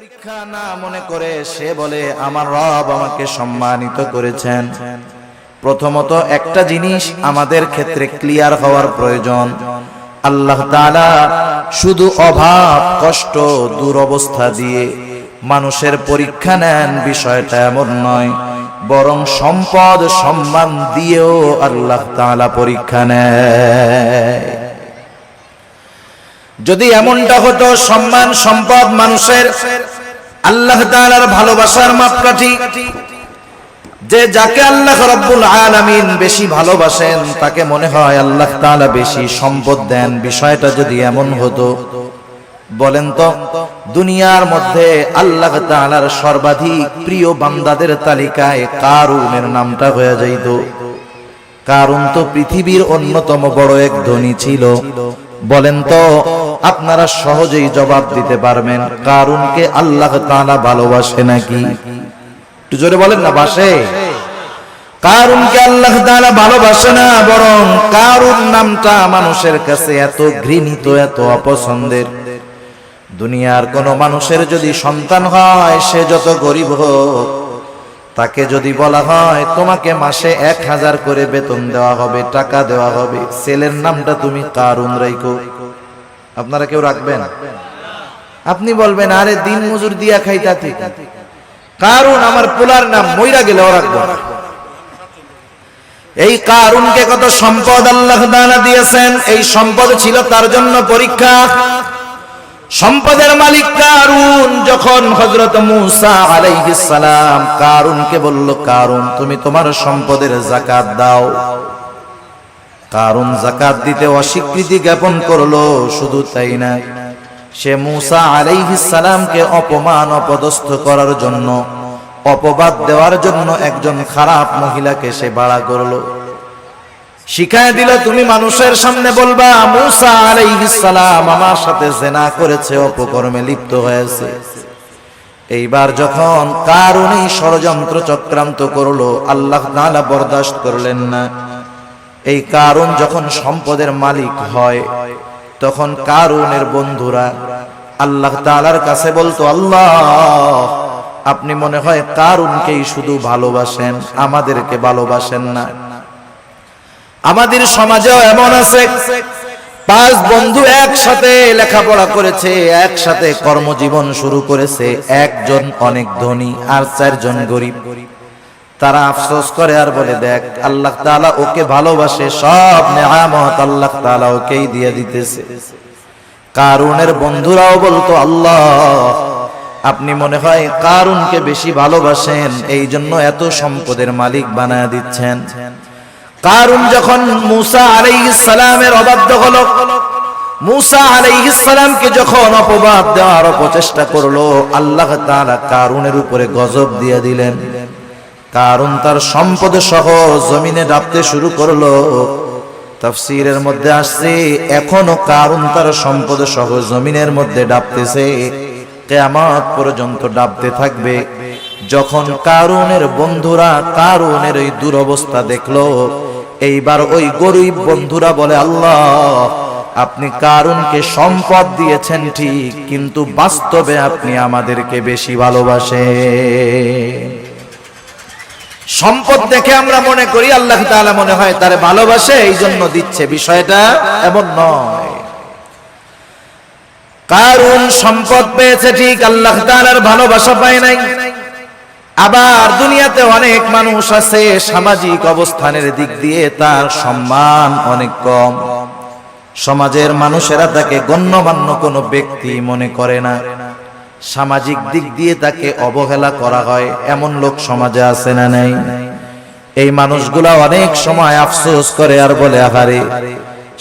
পরীক্ষা না মনে করে সে বলে আমার রব আমাকে সম্মানিত করেছেন। প্রথমত একটা জিনিস আমাদের ক্ষেত্রে ক্লিয়ার হওয়ার প্রয়োজন, আল্লাহ তাআলা শুধু অভাব, কষ্ট, দুরবস্থা দিয়ে মানুষের পরীক্ষা নেন বিষয়টা এমন নয়, বরং সম্পদ সম্মান দিয়েও আল্লাহ তাআলা পরীক্ষা নেয়। যদি এমনটা হতো সম্মান সম্পদ মানুষের আল্লাহ তাআলার ভালোবাসার মাপকাঠি, যে যাকে আল্লাহ রাব্বুল আলামিন বেশি ভালোবাসেন তাকে মনে হয় আল্লাহ তাআলা বেশি সম্পদ দেন, বিষয়টা যদি এমন হতো, বলেন তো দুনিয়ার মধ্যে আল্লাহ তাআলার সর্বাধিক প্রিয় বান্দাদের তালিকায় কারুনের নামটা হয়ে যাইত। কারুন তো পৃথিবীর অন্যতম বড় এক ধনী ছিল। বলেন তো আপনারা সহজেই জবাব দিতে পারবেন কারুনকে আল্লাহ তাআলা ভালোবাসে নাকি? একটু জোরে বলেন না, বাসে? কারুনকে আল্লাহ তাআলা ভালোবাসে না, বরং কারুন নামটা মানুষের কাছে এত ঘৃণিত, এত অপছন্দের। দুনিয়ার কোন মানুষের যদি সন্তান হয়, সে যত গরিব হোক, তাকে যদি বলা হয় তোমাকে মাসে 1000 করে বেতন দেওয়া হবে, টাকা দেওয়া হবে, ছেলের নামটা তুমি কারুন রাখো, আপনারা কেউ রাখবেন? আপনি বলবেন আরে দিন মজুর দিয়া খাইতা ঠিক, কারুন আমার পোলার নাম, মইরা গেলেও রাখবো না। এই কারুনকে কত সম্পদ আল্লাহ তাআলা দিয়েছেন, এই সম্পদ ছিল তার জন্য পরীক্ষা। সম্পদের মালিক কারুন যখন হযরত মূসা আলাইহিস সালাম কারুনকে বলল, কারুন তুমি তোমার সম্পদের যাকাত দাও, কারুন যাকাত দিতে অস্বীকৃতি জ্ঞাপন করলো। শুধু তাই না, সে মূসা আলাইহিস সালামকে অপমান অপদস্থ করার জন্য, অপবাদ দেওয়ার জন্য একজন খারাপ মহিলাকে সে ভাড়া করলো, শিখায় দিল তুমি মানুষের সামনে বলবা মূসা আলাইহিস সালাম আমার সাথে জিনা করেছে, অপকর্মে লিপ্ত হয়েছে। এইবার যখন কারুন এই ষড়যন্ত্র চক্রান্ত করলো, আল্লাহ তাআলা বরদাস্ত করলেন না। এই কারুন যখন সম্পদের মালিক হয়, তখন কারুনের বন্ধুরা আল্লাহ তাআলার কাছে বলতো, আল্লাহ আপনি মনে হয় কারুনকেই শুধু ভালোবাসেন, আমাদেরকে ভালোবাসেন না। আমাদের সমাজেও এমন আছে, 5 বন্ধু একসাথে লেখাপড়া করেছে, একসাথে কর্মজীবন শুরু করেছে, একজন অনেক ধনী আর 4 জন গরিব। তারা আফসোস করে আর বলে দেখ আল্লাহ তাআলা ওকে ভালোবাসে, সব নেয়ামত আল্লাহ তাআলা ওকেই দিয়ে দিতেছে। কারুনের বন্ধুরাও বলতো আল্লাহ আপনি মনে হয় কারুনকে বেশি ভালোবাসেন, এই জন্য এত সম্পদের মালিক বানায় দিচ্ছেন। কারুন যখন মূসা আলাইহিস সালামের অবাধ্য হলো, মূসা আলাইহিস সালামকে যখন অপবাদ দেওয়ার প্রচেষ্টা করলো, আল্লাহ তাআলা কারুনের উপরে গজব দিয়ে দিলেন। কারুন তার সম্পদ সহ জমিনে ডাবতে শুরু করলো। তাফসীরের মধ্যে আসছে এখনো কারুন তার সম্পদ সহ জমিনের মধ্যে ডাবতেছে, কিয়ামত পর্যন্ত ডাবতে থাকবে। যখন কারুনের বন্ধুরা কারুনের এই দুরবস্থা দেখলো, এইবার ওই গরিব বন্ধুরা বলে আল্লাহ আপনি কারুনকে সম্পদ দিয়েছেন ঠিক, কিন্তু বাস্তবে আপনি আমাদেরকে বেশি ভালোবাসেন। সম্পদ দেখে আমরা মনে করি আল্লাহ তাআলা মনে হয় তারে ভালোবাসে এই জন্য দিচ্ছে, বিষয়টা এমন নয়। কারুন সম্পদ পেয়েছে ঠিক, আল্লাহ তাআলার ভালোবাসা পায় নাই। আবার দুনিয়াতে অনেক মানুষ আছে সামাজিক অবস্থানের দিক দিয়ে তার সম্মান অনেক কম, সমাজের মানুষেরা তাকে গণ্যমান্য কোনো ব্যক্তি মনে করে না, সামাজিক দিক দিয়ে তাকে অবহেলা করা হয়, এমন লোক সমাজে আছে না নাই? এই মানুষগুলা অনেক সময় আফসোস করে আর বলে আহারে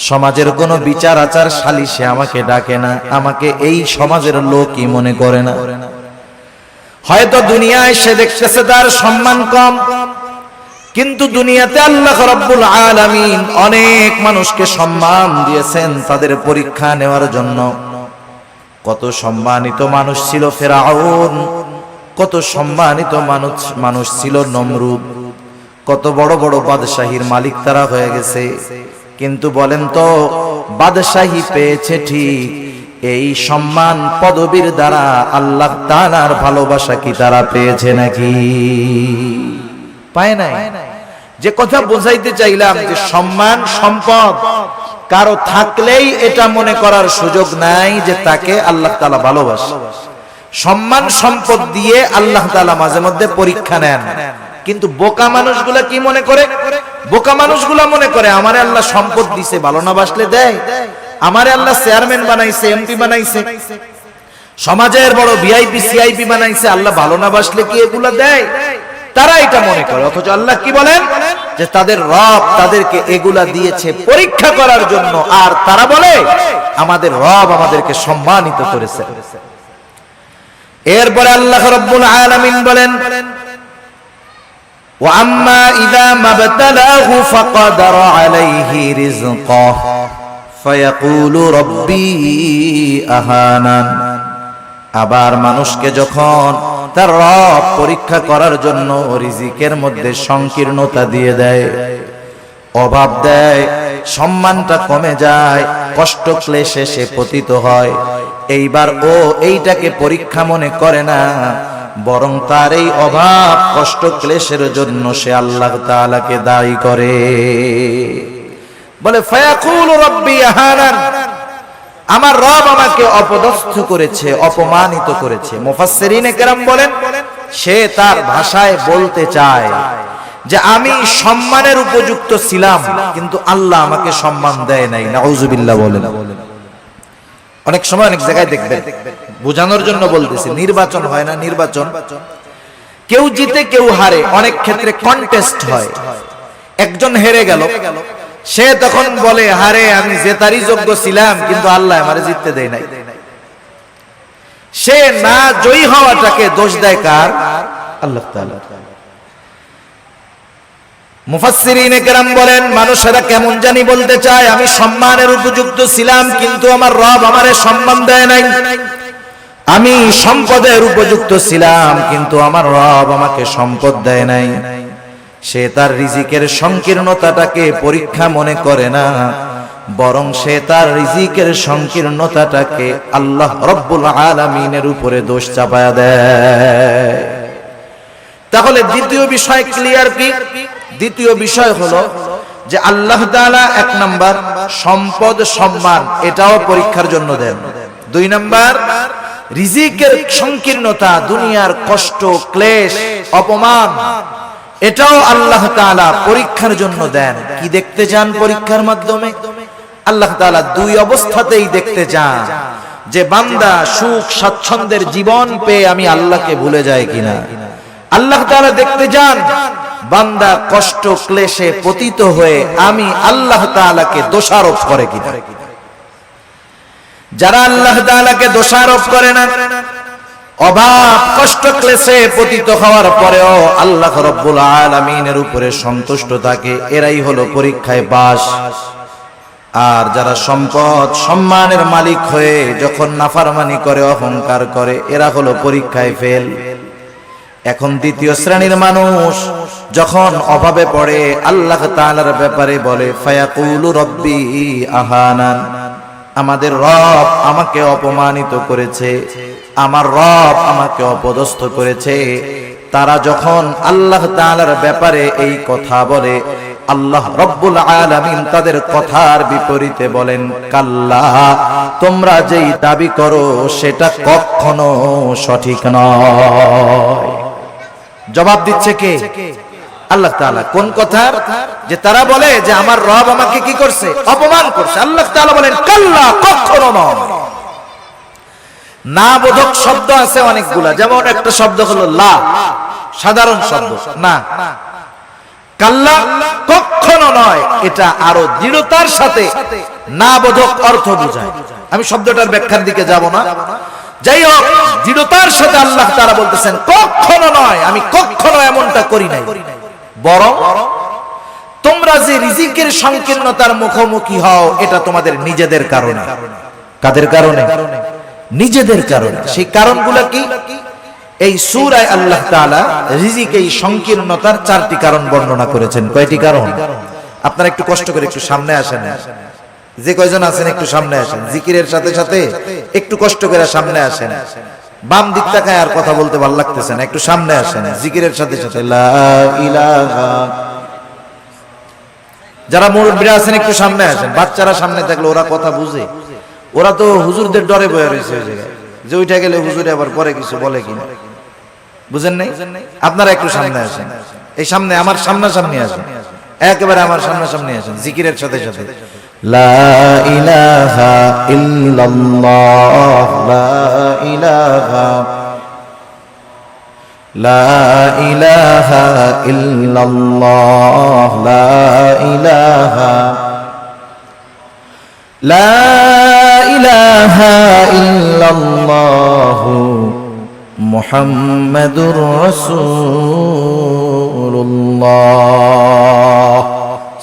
সমাজের কোনো বিচার আচার সালিশে আমাকে ডাকে না, আমাকে এই সমাজের লোকই মনে করে না। হয়তো দুনিয়ায় সে দেখতেছে তার সম্মান কম, কিন্তু দুনিয়াতে আল্লাহ রাব্বুল আলামিন অনেক মানুষকে সম্মান দিয়েছেন তাদের পরীক্ষা নেওয়ার জন্য। কত সম্মানিত মানুষ ছিল ফেরাউন, কত সম্মানিত মানুষ ছিল নমরুদ, কত বড় বড় বাদশাহীর মালিক তারা হয়ে গেছে। কিন্তু বলেন তো বাদশাহী পেয়েছে ঠিক, এই সম্মান পদবীর দ্বারা আল্লাহ তাআলার ভালোবাসা কি তারা পেয়েছে নাকি? পায় নাই। যে কথা বোঝাইতে চাইলাম যে সম্মান সম্পদ কারো থাকলেই এটা মনে করার সুযোগ নাই যে তাকে আল্লাহ তাআলা ভালোবাসে। সম্মান সম্পদ দিয়ে আল্লাহ তাআলা মাঝে মধ্যে পরীক্ষা নেন, কিন্তু বোকা মানুষগুলা কি মনে করে? বোকা মানুষগুলা মনে করে আমারে আল্লাহ সম্পদ দিছে, ভালো না বাসলে দেয়। আমারে আল্লাহ চেয়ারম্যান বানাইছে, এমপি বানাইছে, সমাজের বড় ভিআইপি সিআইপি বানাইছে, আল্লাহ ভালো না বাসলে কি এগুলা দেয়? তারা এটা মনে করে। অথচ আল্লাহ কি বলেন যে তাদের রব তাদেরকে এগুলা দিয়েছে পরীক্ষা করার জন্য, আর তারা বলে আমাদের রব আমাদেরকে সম্মানিত করেছে। এরপরে আল্লাহ রাব্বুল আলামিন বলেন ওয়া আম্মা ইযা মাবতালাহু ফাকাদারা আলাইহি রিজকাহু ফায়াকুলু রাব্বি আহানান। আবার মানুষকে যখন তার রব পরীক্ষা করার জন্য রিজিকের মধ্যে সংকীর্ণতা দিয়ে দেয়, অভাব দেয়, সম্মানটা কমে যায়, কষ্ট ক্লেশে সে পতিত হয়, এইবার ও এইটাকে পরীক্ষা মনে করে না, বরং তার এই অভাব কষ্ট ক্লেশের জন্য সে আল্লাহ তাআলাকে দায়ী করে। বলে ফায়াকুলু রাব্বি আহানান, আমার রব আমাকে অপদস্থ করেছে, অপমানিত করেছে। মুফাসসিরিনে কেরাম বলেন সে তার ভাষায় বলতে চায় যে আমি সম্মানের উপযুক্ত ছিলাম, কিন্তু আল্লাহ আমাকে সম্মান দেয় নাই। নাউজুবিল্লাহ বলেন। অনেক সময় অনেক জায়গায় দেখবেন, বোঝানোর জন্য বলতেছি, নির্বাচন হয় না, নির্বাচন কেউ জিতে কেউ হারে, অনেক ক্ষেত্রে কন্টেস্ট হয়। একজন হেরে গেল, সে তখন বলে হারে আমি জেতারই যোগ্য ছিলাম, কিন্তু আল্লাহ আমারে জিততে দেয় নাই। সে না জয়ী হওয়াটাকে দোষ দেয় কার? আল্লাহ তাআলা। মুফাসসিরিনে কেরাম বলেন মানুষেরা কেমন জানি বলতে চায় আমি সম্মানের উপযুক্ত ছিলাম, কিন্তু আমার রব আমারে সম্মান দেয় নাই। আমি সম্পদের উপযুক্ত ছিলাম, কিন্তু আমার রব আমাকে সম্পদ দেয় নাই। সে তার রিজিকের সংকীর্ণতাটাকে পরীক্ষা মনে করে না, বরং সে তার রিজিকের সংকীর্ণতাটাকে আল্লাহ রব্বুল আলামিনের উপরে দোষ চাপায়া দেয়। তাহলে দ্বিতীয় বিষয় ক্লিয়ার কি? দ্বিতীয় বিষয় হলো যে আল্লাহ তাআলা এক নাম্বার সম্পদ সম্মান এটাও পরীক্ষার জন্য দেন। দুই নাম্বার রিজিকের সংকীর্ণতা, দুনিয়ার কষ্ট ক্লেশ অপমান, এটাও আল্লাহ তাআলা পরীক্ষার জন্য দেন। কি দেখতে চান পরীক্ষার মাধ্যমে? আল্লাহ তাআলা দুই অবস্থাতেই দেখতে চান যে বান্দা সুখ স্বাচ্ছন্দ্যের জীবন পেয়ে আমি আল্লাহকে ভুলে যায় কিনা। আল্লাহ তাআলা দেখতে চান বান্দা কষ্ট ক্লেশে পতিত হয়ে আমি আল্লাহ তাআলাকে দোষারোপ করে কিনা। যারা আল্লাহ তাআলাকে দোষারোপ করে না, অভাব কষ্ট ক্লেশে পতিত হওয়ার পরেও আল্লাহ রাব্বুল আলামিনের উপরে সন্তুষ্ট থাকে, এরাই হলো পরীক্ষায় পাস। আর যারা সম্পদ সম্মানের মালিক হয়ে যখন নাফরমানি করে, অহংকার করে, এরা হলো পরীক্ষায় ফেল। এখন দ্বিতীয় শ্রেণীর মানুষ যখন অভাবে পড়ে আল্লাহ তাআলার ব্যাপারে বলে ফায়াকুলু রাব্বি আহানান, আমাদের রব আমাকে অপমানিত করেছে, আমার রব আমাকে অপদস্থ করেছে। তারা যখন আল্লাহ তাআলার ব্যাপারে এই কথা বলে, আল্লাহ রব্বুল আলামিন তাদের কথার বিপরীতে বলেন কাল্লা, তোমরা যেই দাবি করো সেটা কখনো সঠিক নয়। জবাব দিচ্ছে কে? আল্লাহ তাআলা। কোন কথার? যে তারা বলে যে আমার রব আমাকে কি করছে? অপমান করছে। আল্লাহ তাআলা বলেন কাল্লা, কখনো নয়। না বোধক শব্দ আছে অনেকগুলা, যেমন একটা শব্দ হলো লা, সাধারণ শব্দ না। কাল্লা কখনো নয়, এটা আরো দৃঢ়তার সাথে না বোধক অর্থ বোঝায়। আমি শব্দটার ব্যাখ্যার দিকে যাব না। যাই হোক, দৃঢ়তার সাথে আল্লাহ তাআলা বলতেছেন কখনো নয়, আমি কখনো এমনটা করি নাই, বরং তোমরা যে রিজিকের সংকীর্ণতার মুখোমুখি হও এটা তোমাদের নিজেদের কারণে। কাদের কারণে? নিজেদের কারণে। সেই কারণগুলো কি? এই সূরায় আল্লাহ তাআলা রিজিক এই সংকীর্ণতার চারটি কারণ বর্ণনা করেছেন। কয়টি কারণ? আপনারা একটু কষ্ট করে একটু সামনে আসেন। যে কয়জন আছেন একটু সামনে আসেন, জিকিরের সাথে সাথে একটু কষ্ট করে সামনে আসেন। বাম দিক তাকায় আর কথা বলতে ভালো লাগতেছে না, একটু সামনে আসেন জিকিরের সাথে সাথে লা ইলাহা। যারা মুরব্বিরা আছেন একটু সামনে আসেন। বাচ্চারা সামনে থাকলে ওরা কথা বুঝে, ওরা তো হুজুরদের ডরে বয়ে রয়েছে ওই জায়গায়, যে ওইটা গেলে হুজুরে আবার পরে কিছু বলে কিনা, বুঝেন নাই? আপনারা একটু সামনে আসেন, এই সামনে আমার সামনাসামনি আসেন, একেবারে আমার সামনাসামনি আসেন জিকিরের সাথে সাথে লা ইলাহা ইল্লাল্লাহ, লা ইলাহা, লা ইলাহা ইল্লাল্লাহ, লা ইলাহা, লা ইলাহা ইল্লাল্লাহ মুহাম্মাদুর রাসূলুল্লাহ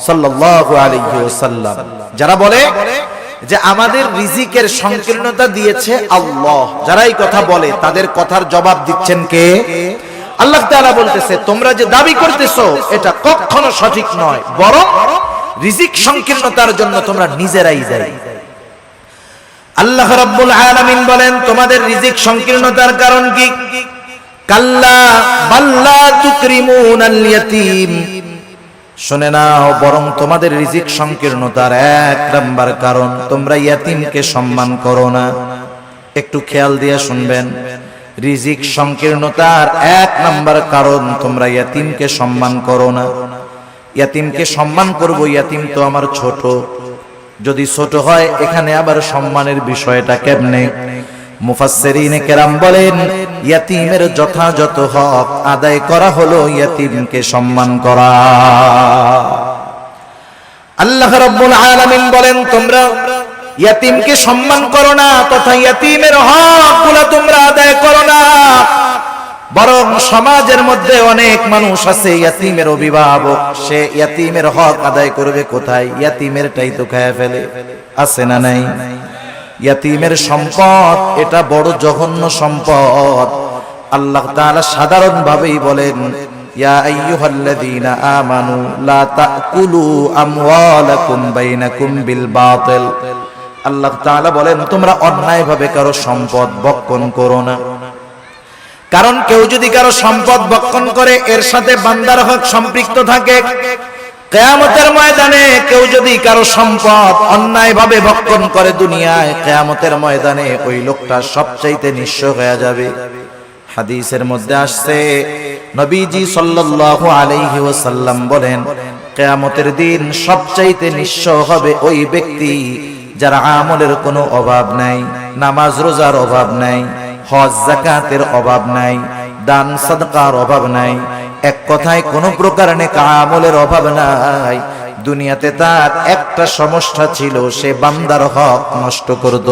সাল্লাল্লাহু আলাইহি ওয়াসাল্লাম। যারা বলে যে আমাদের রিজিকের সংকীর্ণতা দিয়েছে আল্লাহ, যারা এই কথা বলে তাদের কথার জবাব দিচ্ছেন কে? আল্লাহ তাআলা বলতেছে তোমরা যে দাবি করতেছো এটা কখনো সঠিক নয়, বরং রিজিক সংকীর্ণতার জন্য তোমরা নিজেরাই দায়ী। আল্লাহ রাব্বুল আলামিন বলেন তোমাদের রিজিক সংকীর্ণতার কারণ কি? কাল্লা বাল্লা তুকরিমুনাল ইয়াতীম, শুনে নাও বরং তোমাদের রিজিক সংকীর্ণতার এক নাম্বার কারণ তোমরা ইয়াতীমকে সম্মান করো না। একটু খেয়াল দিয়ে শুনবেন, রিজিক সংকীর্ণতার এক নাম্বার কারণ তোমরা ইয়াতীমকে সম্মান করো না। ইয়াতীমকে সম্মান করব, ইয়াতীম তো আমার ছোট, যদি ছোট হয় এখানে আবার সম্মানের বিষয়টা কেমনে? মুফাসসিরিনে কেরাম বলেন ইয়াতীমের যথাযথ হক আদায় করা হলো ইয়াতীমকে সম্মান করা। আল্লাহ রাব্বুল আলামিন বলেন তোমরা ইয়াতীমকে সম্মান করো না, তথা ইয়াতীমের হকগুলো তোমরা আদায় করো না, বরং সমাজের মধ্যে অনেক মানুষ আছে ইয়াতীমের অভিভাবক, সে ইয়াতীমের হক আদায় করবে কোথায়? ইয়াতীমেরটাই তো খায় ফেলে, আছে না নাই? ইয়াতীমের সম্পদ এটা বড় জঘন্য সম্পদ। আল্লাহ তাআলা সাধারণ ভাবেই বলেন ইয়া আইয়ুহাল্লাযীনা আমানু লা তাকুলু আমওয়ালাকুম বাইনাকুম বিল বাতিল। আল্লাহ তাআলা বলেন তোমরা অন্যায়ভাবে কারো সম্পদ ভক্ষণ করো না। কারণ কেউ যদি কারো সম্পদ ভক্ষণ করে এর সাথে বান্দার হক সম্পৃক্ত থাকে। কিয়ামতের ময়দানে কেউ যদি কারো সম্পদ অন্যায়ভাবে ভক্ষণ করে দুনিয়ায়, কিয়ামতের ময়দানে ওই লোকটা সবচাইতে নিঃস্ব হয়ে যাবে। হাদিসের মধ্যে আসছে নবীজি সাল্লাল্লাহু আলাইহি ওয়াসাল্লাম বলেন কিয়ামতের দিন সবচাইতে নিঃস্ব হবে ওই ব্যক্তি যার আমলের কোনো অভাব নাই, নামাজ রোজার অভাব নাই, হজ যাকাতের অভাব নাই, দান সাদকার অভাব নাই, এক কথায় কোনো প্রকার নেক আমলের অভাব নাই। দুনিয়াতে তার একটা সমস্যা ছিল, সে বান্দার হক নষ্ট করত।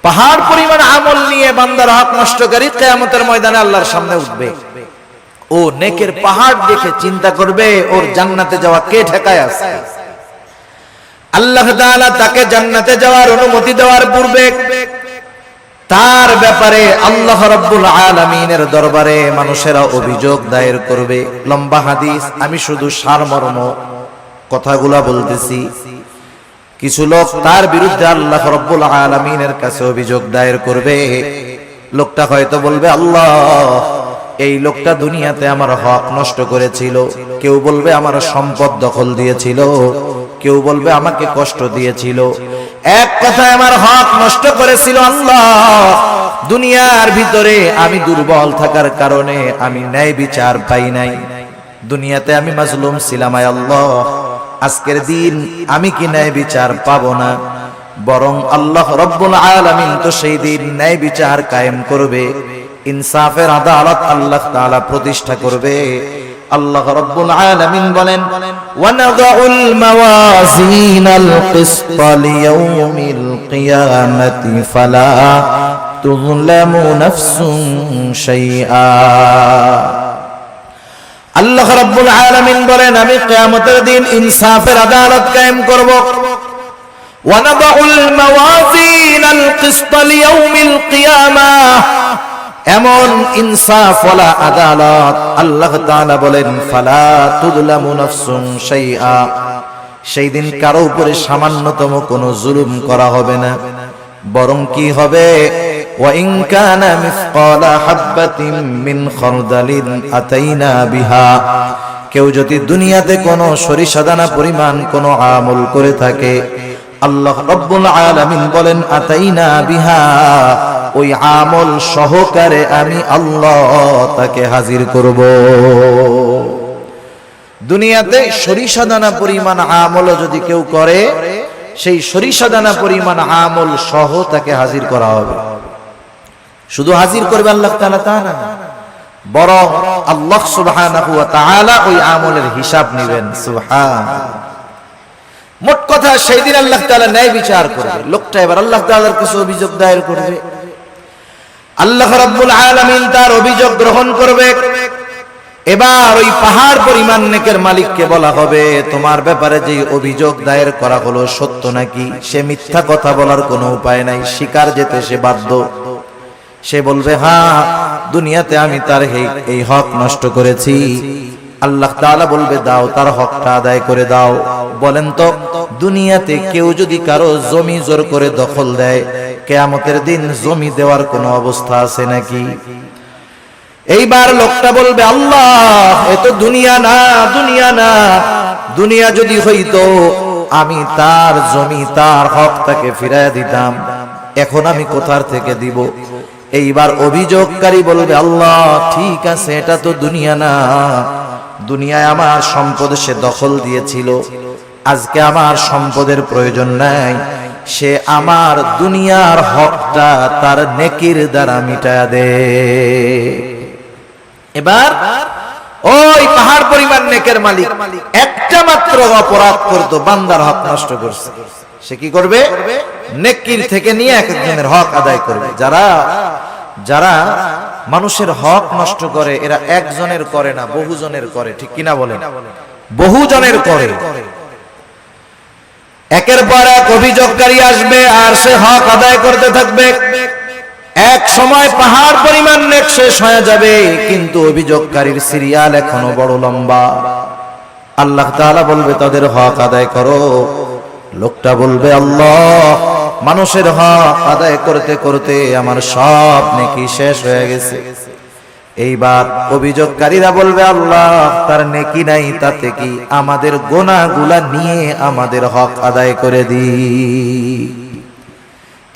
পাহাড় পরিমাণ আমল নিয়ে বান্দার হক নষ্টকারী কিয়ামতের ময়দানে আল্লাহর সামনে উঠবে। ও নেকের পাহাড় দেখে চিন্তা করবে ওর জান্নাতে যাওয়া কে ঠেকায় আছে। আল্লাহ তাআলা তাকে জান্নাতে যাওয়ার অনুমতি দেওয়ার পূর্বে তার ব্যাপারে আল্লাহ রাব্বুল আলামিনের দরবারে মানুষেরা অভিযোগ দায়ের করবে। লম্বা হাদিস, আমি শুধু সারমর্ম কথাগুলা বলতেছি। কিছু লোক তার বিরুদ্ধে আল্লাহ রাব্বুল আলামিনের কাছে অভিযোগ দায়ের করবে। লোকটা হয়তো বলবে আল্লাহ এই লোকটা দুনিয়াতে আমার হক নষ্ট করেছিল, কেউ বলবে আমার সম্পদ দখল দিয়েছিল, কেউ বলবে আমাকে কষ্ট দিয়েছিল, এক কথায় আমার হক নষ্ট করেছিল। আল্লাহ দুনিয়ার ভিতরে আমি দুর্বল থাকার কারণে আমি ন্যায় বিচার পাই নাই, দুনিয়াতে আমি মাজলুম ছিলাম। আয় আল্লাহ আজকের দিন আমি কি ন্যায় বিচার পাবো না? বরং আল্লাহ রাব্বুল আলামিন তো সেই দিন ন্যায় বিচার কায়েম করবে, ইনসাফের আদালত আল্লাহ তাআলা প্রতিষ্ঠা করবে। আল্লাহ রাব্বুল আলামিন বলেন ওয়ানাদাউল মাওয়াজিনাল কিসতা লিয়াউমিল কিয়ামাতি ফালা তুযলামু নাফসুন শাইআ। আল্লাহ রাব্বুল আলামিন বলেন আমি কিয়ামতের দিন ইনসাফের আদালত কায়েম করব। ওয়ানাদাউল মাওয়াজিনাল কিসতা লিয়াউমিল কিয়ামাহ, এমন ইনসাফ ওয়ালা আদালত আল্লাহ তাআলা বলেন ফালা তুযলামু নাফসুন শাইআ, সেই দিন কারো উপরে সামান্যতম কোনো জুলুম করা হবে না, বরং কি হবে, ওয়া ইন কানা মিসকালা হাববাতিন মিন খারদালিন আতাইনা বিহা, কেউ যদি দুনিয়াতে কোনো সরিষা দানা পরিমাণ কোনো আমল করে থাকে, আল্লাহ রাব্বুল আলামিন বলেন আতাইনা বিহা, ওই আমল সহকারে আমি আল্লাহ তাকে হাজির করব। দুনিয়াতে সরিষা দানা পরিমাণ আমল যদি কেউ করে, সেই সরিষা দানা পরিমাণ আমল সহ তাকে হাজির করা হবে। শুধু হাজির করবে আল্লাহ তাআলা তা না, বরং আল্লাহ সুবহানাহু ওয়া তাআলা ওই আমলের হিসাব নেবেন। সুবহানাল্লাহ। মোট কথা সেই দিন আল্লাহ তাআলা ন্যায় বিচার করবে। লোকটা এবার আল্লাহ তাআলার কাছে অভিযোগ দায়ের করবে, আল্লাহ রাব্বুল আলামিন তার অভিযোগ গ্রহণ করবে। এবার ওই পাহাড় পরিমাণ নেকের মালিককে বলা হবে, তোমার ব্যাপারে যে অভিযোগ দায়ের করা হলো সত্য নাকি? সে মিথ্যা কথা বলার কোনো উপায় নাই, স্বীকার যেতে সে বাধ্য। সে বলবে, হ্যাঁ, দুনিয়াতে আমি তার এই হক নষ্ট করেছি। আল্লাহ তাআলা বলবে, দাও, তার হকটা আদায় করে দাও। বলেন তো, দুনিয়াতে কেউ যদি কারো জমি জোর করে দখল দেয়, কিয়ামতের দিন জমি দেওয়ার কোনো অবস্থা আছে নাকি? এইবার লোকটা বলবে, আল্লাহ, এ তো দুনিয়া না, দুনিয়া না। দুনিয়া যদি হইতো আমি তার জমি, তার হক তাকে ফিরাইয়া দিতাম, এখন আমি কোথার থেকে দিব? এইবার অভিযোগকারী বলবে, আল্লাহ, ঠিক আছে, এটা তো দুনিয়া না। দুনিয়ায় আমার সম্পদ সে দখল দিয়েছিল, আজকে আমার সম্পদের প্রয়োজন নাই, সে আমার দুনিয়ার হকটা তার নেকির দ্বারা মিটায়া দে। এবার ওই পাহাড় পরিমাণ নেকের মালিক একটা মাত্র অপরাধ করতো, বান্দার হক নষ্ট করছে, সে কি করবে? নেকির থেকে নিয়ে এক একজনের হক আদায় করবে। যারা মানুষের হক নষ্ট করে, এরা একজনের করে না, বহুজনের করে, ঠিক কিনা বলেন? বহুজনের করে। একের পর এক অভিযোগকারী আসবে আর সে হক আদায় করতে থাকবে। এক সময় পাহাড় পরিমাণ নেক শেষ হয়ে যাবে, কিন্তু অভিযোগকারীর সিরিয়াল এখনো বড় লম্বা। আল্লাহ তাআলা বলবে, তাদের হক আদায় করো। লোকটা বলবে, আল্লাহ, মানুষের হক আদায় করতে করতে আমার সব নেকি শেষ হয়ে গেছে। এইবার অভিযোগকারীরা বলবে, আল্লাহ, তার নেকি নাই, তাতে কি, আমাদের গুনাহগুলা নিয়ে আমাদের হক আদায় করে দি।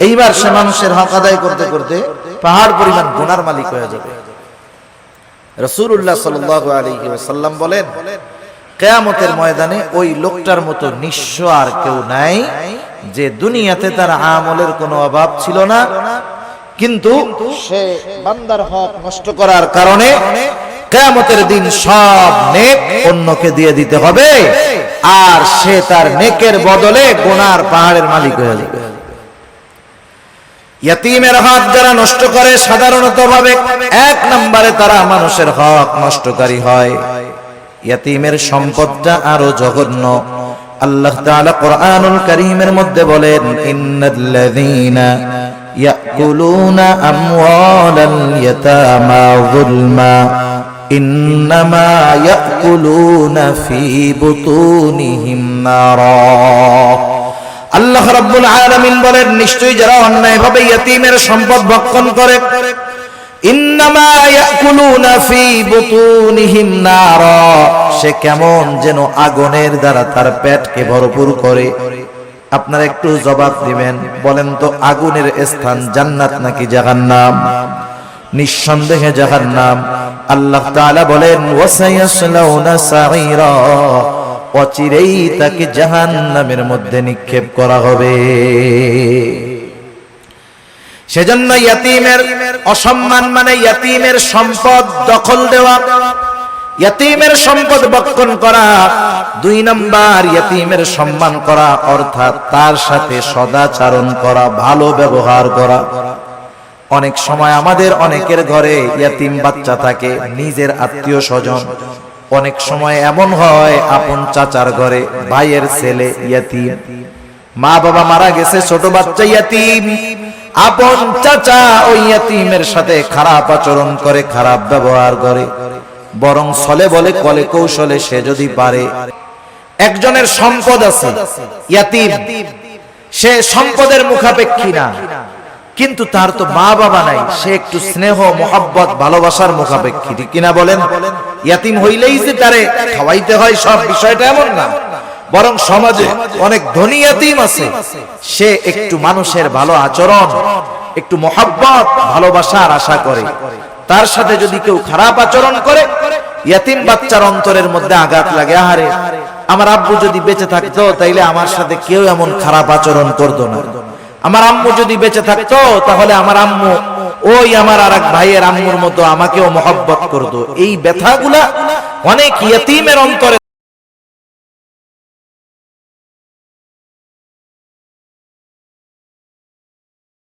এইবার সে মানুষের হক আদায় করতে করতে পাহাড় পরিমাণ গুনার মালিক হয়ে যাবে। রাসূলুল্লাহ সাল্লাল্লাহু আলাইহি ওয়াসাল্লাম বলেন, কিয়ামতের ময়দানে ওই লোকটার মতো নিঃস্ব আর কেউ নাই, যে দুনিয়াতে তার আমলের কোনো অভাব ছিল না, কিন্তু সে বান্দার হক নষ্ট করার কারণে কিয়ামতের দিন সব নেক অন্যকে দিয়ে দিতে হবে, আর সে তার নেকের বদলে গুনার পাহাড়ের মালিক হয়ে যাবে। ইয়াতীমের হক যারা নষ্ট করে, সাধারণত ভাবে এক নম্বরে তারা মানুষের হক নষ্টকারী হয়। ইয়াতীমের সম্পদটা আরো জঘন্য। আল্লাহ তাআলা কোরআনুল কারীমের মধ্যে বলেন, ইন্নাল্লাযীনা ইয়াকুলুনা আমওয়ালাল ইয়াতামা যুলমা ইন্নামা ইয়াকুলুনা ফি বুতুনিহিম নারা। আল্লাহ রাব্বুল আলামিন বলেন, নিশ্চয়ই যারা অন্যায়ভাবে ইয়াতীমের সম্পদ ভক্ষণ করে, ইন্নামা ইয়াকুলুনা ফি বুতুনিহিম নারা, সে কেমন যেন আগুনের দ্বারা তার পেটকে ভরপুর করে। আপনারা একটু জবাব দিবেন, বলেন তো, আগুনের স্থান জান্নাত নাকি জাহান্নাম? নিঃসন্দেহে জাহান্নাম। আল্লাহ তাআলা বলেন, ওয়াসায়াসলাউনা সাঈরা, অচিরেই তাকে জাহান্নামের মধ্যে নিক্ষেপ করা হবে। সেজন্য ইয়াতীমের অসম্মান মানে ইয়াতীমের সম্পদ দখল দেওয়া, ইয়াতীমের সম্পদ ভক্ষণ করা। দুই নাম্বার, ইয়াতীমের সম্মান করা, অর্থাৎ তার সাথে সদাচরণ করা, ভালো ব্যবহার করা। অনেক সময় আমাদের অনেকের ঘরে ইয়াতীম বাচ্চা থাকে, নিজের আত্মীয় স্বজন। অনেক সময় এমন হয়, আপন চাচার ঘরে ভাইয়ের ছেলে ইয়াতীম, মা বাবা মারা গেছে, ছোট বাচ্চা ইয়াতীম। আপন চাচা ওই ইয়াতীমের সাথে খারাপ আচরণ করে, খারাপ ব্যবহার করে, বরং ছলে বলে কলে কৌশলে সে যদি পারে একজনের সম্পদ আছে, ইয়াতীম, সে সম্পদের মুখাপেক্ষী না, কিন্তু তার তো মা বাবা নাই, সে একটু স্নেহ মোহাব্বত ভালোবাসার মুখাপেক্ষী, ঠিক কিনা বলেন? ইয়াতীম হইলেই যে তারে খাওয়াইতে হয় সব, বিষয়টা এমন না। বরং সমাজে অনেক ধনী ইয়াতীম আছে, সে একটু মানুষের ভালো আচরণ, একটু মোহাব্বত ভালোবাসার আশা করে। তার সাথে যদি কেউ খারাপ আচরণ করে, ইয়াতীম বাচ্চার অন্তরের মধ্যে আঘাত লাগে, আহারে আমার আব্বু যদি বেঁচে থাকতো তাইলে আমার সাথে কেউ এমন খারাপ আচরণ করতো না, আমার আম্মু যদি বেঁচে থাকতো তাহলে আমার আম্মু ওই আমার আরেক ভাইয়ের আম্মুর মতো আমাকেও মহব্বত করতো। এই ব্যথাগুলা অনেক ইয়াতীমের অন্তরে